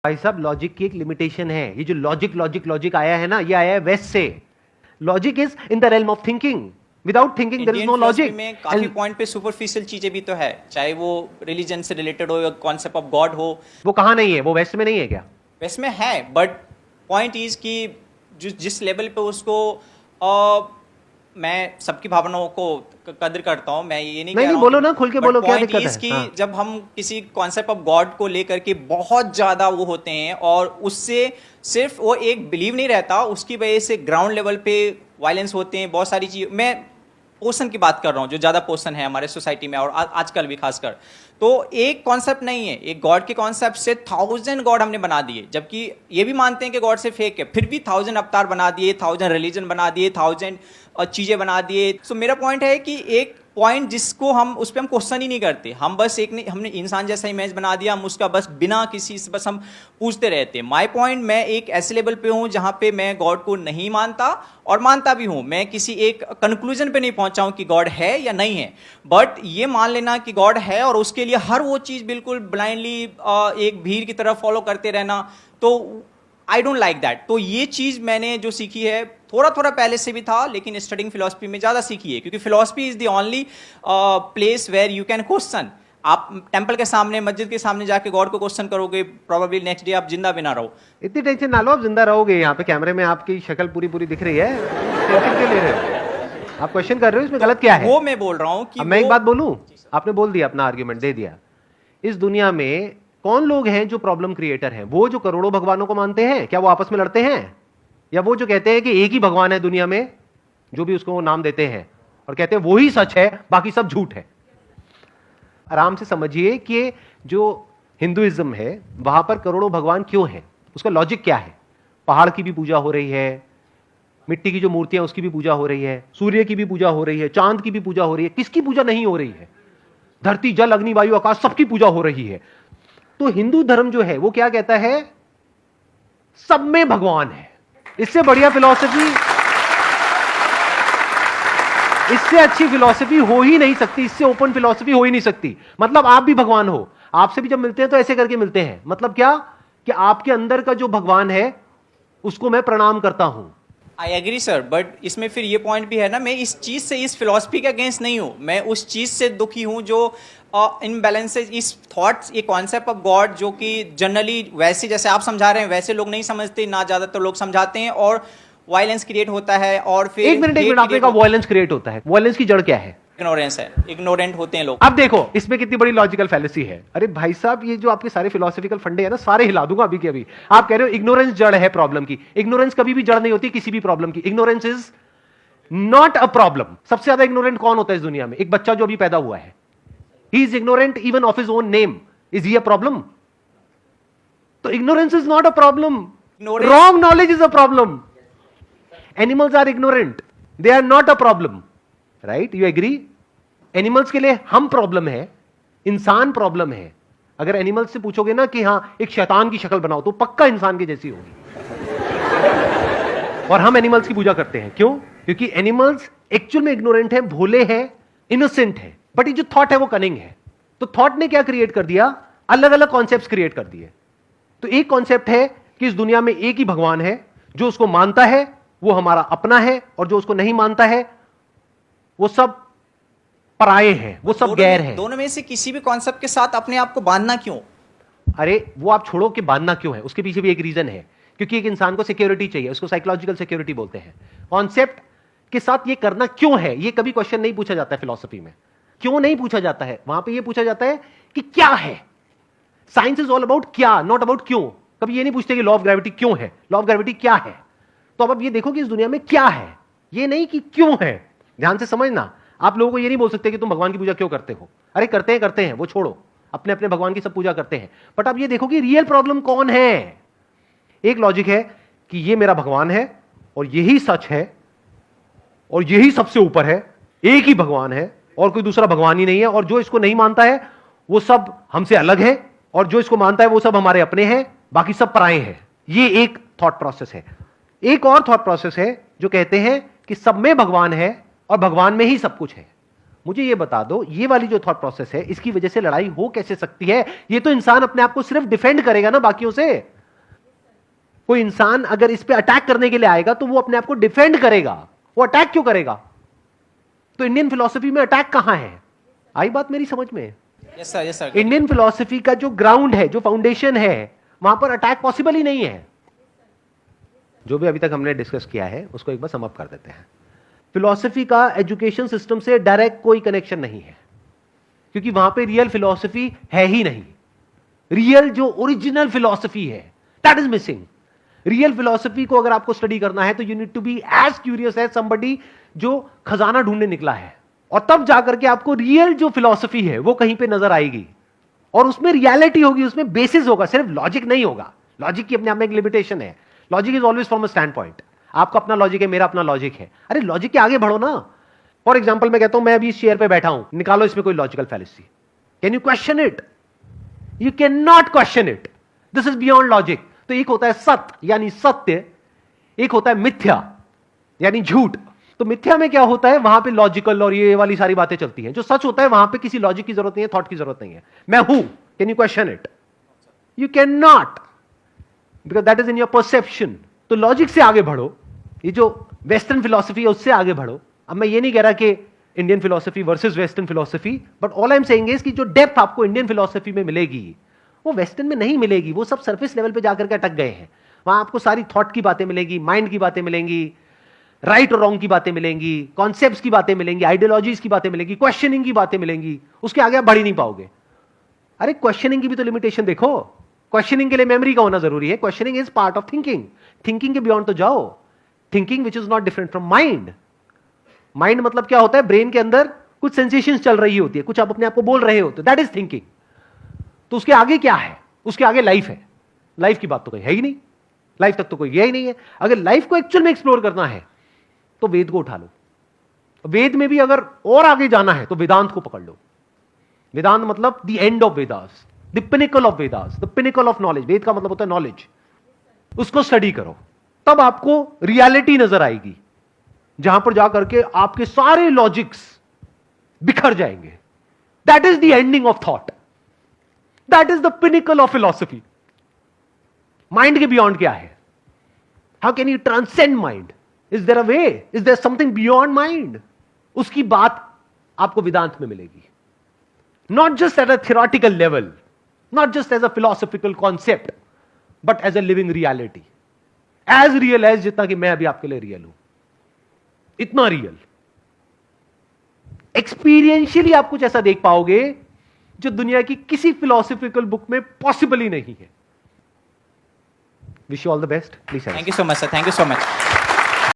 भाई साहब लॉजिक की एक लिमिटेशन है। ये जो लॉजिक आया है ना, ये आया है वेस्ट से। Logic is in the realm of thinking. Without thinking there is no logic. में काफी पॉइंट पे सुपरफिशियल चीजें भी तो है, चाहे वो रिलीजन से रिलेटेड हो या कॉन्सेप्ट ऑफ गॉड हो। वो कहां नहीं है? वो वेस्ट में नहीं है क्या? वेस्ट में है, बट पॉइंट इज कि जिस लेवल पे उसको मैं सबकी भावनाओं को कदर करता हूँ, मैं ये नहीं कह रहा हूँ, बोलो ना, खुल के बोलो, क्या दिक्कत है? कि जब हम किसी कॉन्सेप्ट ऑफ गॉड को लेकर के बहुत ज्यादा वो होते हैं और उससे सिर्फ वो एक बिलीव नहीं रहता, उसकी वजह से ग्राउंड लेवल पे वायलेंस होते हैं, बहुत सारी चीज। मैं पोर्शन की बात कर रहा हूँ, जो ज्यादा पोर्शन है हमारे सोसाइटी में और आजकल भी खासकर। तो एक कॉन्सेप्ट नहीं है, एक गॉड के कॉन्सेप्ट से 1000 गॉड हमने बना दिए, जबकि ये भी मानते हैं कि गॉड से फेक है, फिर भी 1000 अवतार बना दिए, 1000 रिलीजन बना दिए, 1000 चीजें बना दिए। सो मेरा पॉइंट है कि एक पॉइंट जिसको हम उस पर हम क्वेश्चन ही नहीं करते, हम बस हमने इंसान जैसा इमेज बना दिया, हम उसका बस बिना किसी से बस हम पूछते रहते हैं। माय पॉइंट, मैं एक ऐसे लेवल पे हूं जहां पे मैं गॉड को नहीं मानता और मानता भी हूं। मैं किसी एक कंक्लूजन पे नहीं पहुंचा हूं कि गॉड है या नहीं है, बट ये मान लेना कि गॉड है और उसके लिए हर वो चीज बिल्कुल ब्लाइंडली एक भीड़ की तरह फॉलो करते रहना, तो आई डोंट लाइक दैट। तो ये चीज मैंने जो सीखी है, थोड़ा थोड़ा पहले से भी था, लेकिन स्टडिंग फिलॉसफी में ज्यादा सीखी है, क्योंकि philosophy is the only place where you can question. आप टेंपल के सामने, मस्जिद के सामने जाके गॉड को क्वेश्चन करोगे, प्रोबेबली नेक्स्ट डे आप जिंदा भी ना रहो। इतनी टेंशन ना लो, आप जिंदा रहोगे। यहाँ पे कैमरे में आपकी शक्ल पूरी पूरी दिख रही है, टेंशन क्यों ले रहे हो? आप क्वेश्चन कर रहे हो, इसमें गलत क्या है? वो मैं बोल रहा हूँ कि मैं एक बात बोलूं, आपने बोल दिया, अपना आर्ग्यूमेंट दे दिया। इस दुनिया में कौन लोग हैं जो प्रॉब्लम क्रिएटर हैं? वो जो करोड़ों भगवानों को मानते हैं, क्या वो आपस में लड़ते हैं? या वो जो कहते हैं कि एक ही भगवान है दुनिया में, जो भी उसको वो नाम देते हैं और कहते हैं वो ही सच है, बाकी सब झूठ है? आराम से समझिए कि जो हिंदुइज्म है वहां पर करोड़ों भगवान क्यों हैं, उसका लॉजिक क्या है। पहाड़ की भी पूजा हो रही है, मिट्टी की जो मूर्तियां उसकी भी पूजा हो रही है, सूर्य की भी पूजा हो रही है, चांद की भी पूजा हो रही है। किसकी पूजा नहीं हो रही है? धरती, जल, अग्नि, वायु, आकाश, सबकी पूजा हो रही है। तो हिंदू धर्म जो है वो क्या कहता है? सब में भगवान है। इससे बढ़िया फिलॉसफी, इससे अच्छी फिलॉसफी हो ही नहीं सकती, इससे ओपन फिलॉसफी हो ही नहीं सकती। मतलब आप भी भगवान हो, आपसे भी जब मिलते हैं तो ऐसे करके मिलते हैं। मतलब क्या? कि आपके अंदर का जो भगवान है उसको मैं प्रणाम करता हूं। आई एग्री सर, बट इसमें फिर ये पॉइंट भी है ना, मैं इस चीज से, इस फिलॉसफी के अगेंस्ट नहीं हूं, मैं उस चीज से दुखी हूं जो इनबैलेंसेज, इस थॉट्स, ये कॉन्सेप्ट ऑफ गॉड जो कि जनरली वैसे जैसे आप समझा रहे हैं वैसे लोग नहीं समझते ना, ज्यादातर लोग समझाते हैं और वायलेंस क्रिएट होता है। और फिर एक मिनट आपने कहा वायलेंस क्रिएट होता है, वायलेंस की जड़ क्या है? इग्नोरेंस है, इग्नोरेंट होते हैं लोग। अब देखो इसमें कितनी बड़ी लॉजिकल फैलेसी है। अरे भाई साहब, ये जो आपके सारे फिलोसॉफिकल फंडे हैं ना, सारे हिला दूंगा अभी के अभी। आप कह रहे हो इग्नोरेंस जड़ है प्रॉब्लम की। इग्नोरेंस कभी भी जड़ नहीं होती किसी भी प्रॉब्लम की। Ignorance is not a problem. सबसे ज्यादा इग्नोरेंट कौन होता है इस दुनिया में? एक बच्चा जो अभी पैदा हुआ है, he is ignorant even of his own name. Is he a problem? तो ignorance is not a problem, wrong knowledge is a problem. Animals are ignorant, they are not a problem, right? You agree? Animals के लिए हम problem है, इंसान problem है। अगर animals से पूछोगे ना कि हां एक शैतान की शक्ल बनाओ, तो पक्का इंसान की जैसी होगी। और हम एनिमल्स की पूजा करते हैं, क्यों? क्योंकि एनिमल्स एक्चुअल में इग्नोरेंट है, भोले हैं, इनोसेंट है। बट ये जो थॉट है वो कनिंग है। तो थॉट ने क्या क्रिएट कर दिया? अलग अलग कॉन्सेप्ट्स क्रिएट कर दिए। तो एक कॉन्सेप्ट है कि इस दुनिया में एक ही भगवान है, जो उसको मानता है वो हमारा अपना है, और जो उसको नहीं मानता है वो सब पराये हैं, वो सब गैर हैं। दोनों में से किसी भी कॉन्सेप्ट के साथ अपने आप को बांधना क्यों? अरे वो आप छोड़ो कि बांधना क्यों है, उसके पीछे भी एक रीजन है। क्योंकि एक इंसान को सिक्योरिटी चाहिए, उसको साइकोलॉजिकल सिक्योरिटी बोलते हैं। कॉन्सेप्ट के साथ ये करना क्यों है, ये कभी क्वेश्चन नहीं पूछा जाता है फिलॉसफी में। क्यों नहीं पूछा जाता है? वहां पे ये पूछा जाता है कि क्या है। साइंस इज ऑल अबाउट क्या, नॉट अबाउट क्यों। कभी ये नहीं पूछते कि लॉ ऑफ ग्रेविटी क्यों है, लॉ ऑफ ग्रेविटी क्या है। तो अब ये देखो कि इस दुनिया में क्या है, ये नहीं कि क्यों है। ध्यान से समझना, आप लोगों को ये नहीं बोल सकते कि तुम भगवान की पूजा क्यों करते हो। अरे करते हैं, वो छोड़ो, अपने अपने भगवान की सब पूजा करते हैं। बट अब ये देखो कि रियल प्रॉब्लम कौन है। एक लॉजिक है कि ये मेरा भगवान है और यही सच है और यही सबसे ऊपर है, एक ही भगवान है और कोई दूसरा भगवान ही नहीं है। और जो इसको नहीं मानता है वो सब हमसे अलग है, और जो इसको मानता है वो सब हमारे अपने हैं, बाकी सब पराये हैं। ये एक थॉट प्रोसेस है। एक और थॉट प्रोसेस है जो कहते हैं कि सब में भगवान है और भगवान में ही सब कुछ है। मुझे ये बता दो, ये वाली जो थॉट प्रोसेस है, इसकी वजह से लड़ाई हो कैसे सकती है? ये तो इंसान अपने आप को सिर्फ डिफेंड करेगा ना बाकियों से। कोई इंसान अगर इस पे अटैक करने के लिए आएगा तो वो अपने आप को डिफेंड करेगा, वो अटैक क्यों करेगा? तो इंडियन फिलॉसफी में अटैक कहां है? आई बात मेरी समझ में? Yes sir, yes sir. Indian philosophy का जो ग्राउंड है, जो फाउंडेशन है, वहां पर अटैक पॉसिबल ही नहीं है। जो भी अभी तक हमने डिस्कस किया है उसको एक बार सम अप कर देते हैं। फिलॉसफी का एजुकेशन सिस्टम से डायरेक्ट कोई कनेक्शन नहीं है, क्योंकि वहां पे रियल फिलॉसफी है ही नहीं। रियल जो ओरिजिनल फिलॉसफी है that is missing. Real philosophy को अगर आपको स्टडी करना है तो you need to be as curious as somebody जो खजाना ढूंढने निकला है, और तब जाकर के आपको रियल जो फिलॉसफी है वो कहीं पे नजर आएगी, और उसमें रियलिटी होगी, उसमें बेसिस होगा, सिर्फ लॉजिक नहीं होगा। लॉजिक की अपने आप में एक लिमिटेशन है। Logic is always from a stand point. आपका अपना लॉजिक है, मेरा अपना लॉजिक है। अरे लॉजिक के आगे बढ़ो ना। फॉर एग्जाम्पल मैं कहता हूं मैं अभी इस चेयर पे बैठा हूं, निकालो इसमें कोई logical fallacy, can you question it? You can not question it, this is beyond logic. तो एक होता है सत्य यानी सत्य, एक होता है मिथ्या यानी झूठ। तो मिथ्या में क्या होता है, वहां पे लॉजिकल और ये वाली सारी बातें चलती हैं। जो सच होता है वहां पे किसी लॉजिक की जरूरत नहीं है, थॉट की जरूरत नहीं है। मैं हूं, can you question it? You can not, because that is in your perception. तो लॉजिक से आगे बढ़ो, ये जो वेस्टर्न फिलॉसफी है उससे आगे बढ़ो। अब मैं ये नहीं कह रहा कि Indian philosophy versus western philosophy, but all I am saying is कि जो डेप्थ आपको इंडियन फिलॉसफी में मिलेगी वो वेस्टर्न में नहीं मिलेगी। वो सब सरफेस लेवल पे जाकर के अटक गए हैं। वहां आपको सारी थॉट की बातें मिलेंगी, माइंड की बातें मिलेंगी, राइट और रॉन्ग की बातें मिलेंगी, कॉन्सेप्ट्स की बातें मिलेंगी, आइडियोलॉजीज की बातें मिलेंगी, क्वेश्चनिंग की बातें मिलेंगी। उसके आगे आप बढ़ ही नहीं पाओगे। अरे क्वेश्चनिंग की भी तो लिमिटेशन देखो। क्वेश्चनिंग के लिए मेमोरी का होना जरूरी है। Questioning is part of thinking. Thinking के बियॉन्ड तो जाओ। Thinking which is not different from mind. Mind मतलब क्या होता है, ब्रेन के अंदर कुछ सेंसेशंस चल रही होती है, कुछ आप अपने आप को बोल रहे होते, दैट इज थिंकिंग। तो उसके आगे क्या है? उसके आगे लाइफ है। लाइफ की बात तो कोई है ही नहीं, लाइफ तक तो कोई गया ही नहीं है। अगर लाइफ को एक्चुअल में एक्सप्लोर करना है तो वेद को उठा लो। वेद में भी अगर और आगे जाना है तो वेदांत को पकड़ लो। वेदांत मतलब the end of Vedas, the pinnacle of Vedas, the pinnacle of knowledge. Veda का मतलब होता है नॉलेज। उसको स्टडी करो, तब आपको रियलिटी नजर आएगी, जहां पर जाकर के आपके सारे लॉजिक्स बिखर जाएंगे। That is the ending of thought, that is the pinnacle of philosophy. Mind के बियॉन्ड क्या है? How can you transcend mind? Is there a way? Is there something beyond mind? उसकी बात आपको वेदांत में मिलेगी। Not just at a theoretical level, not just as a philosophical concept, but as a living reality. As real as जितना कि मैं अभी आपके लिए रियल हूं, इतना रियल। एक्सपीरियंशियली आप कुछ ऐसा देख पाओगे जो दुनिया की किसी फिलोसॉफिकल बुक में पॉसिबल ही नहीं है। Wish you all the best. Please thank you so much sir, thank you so much.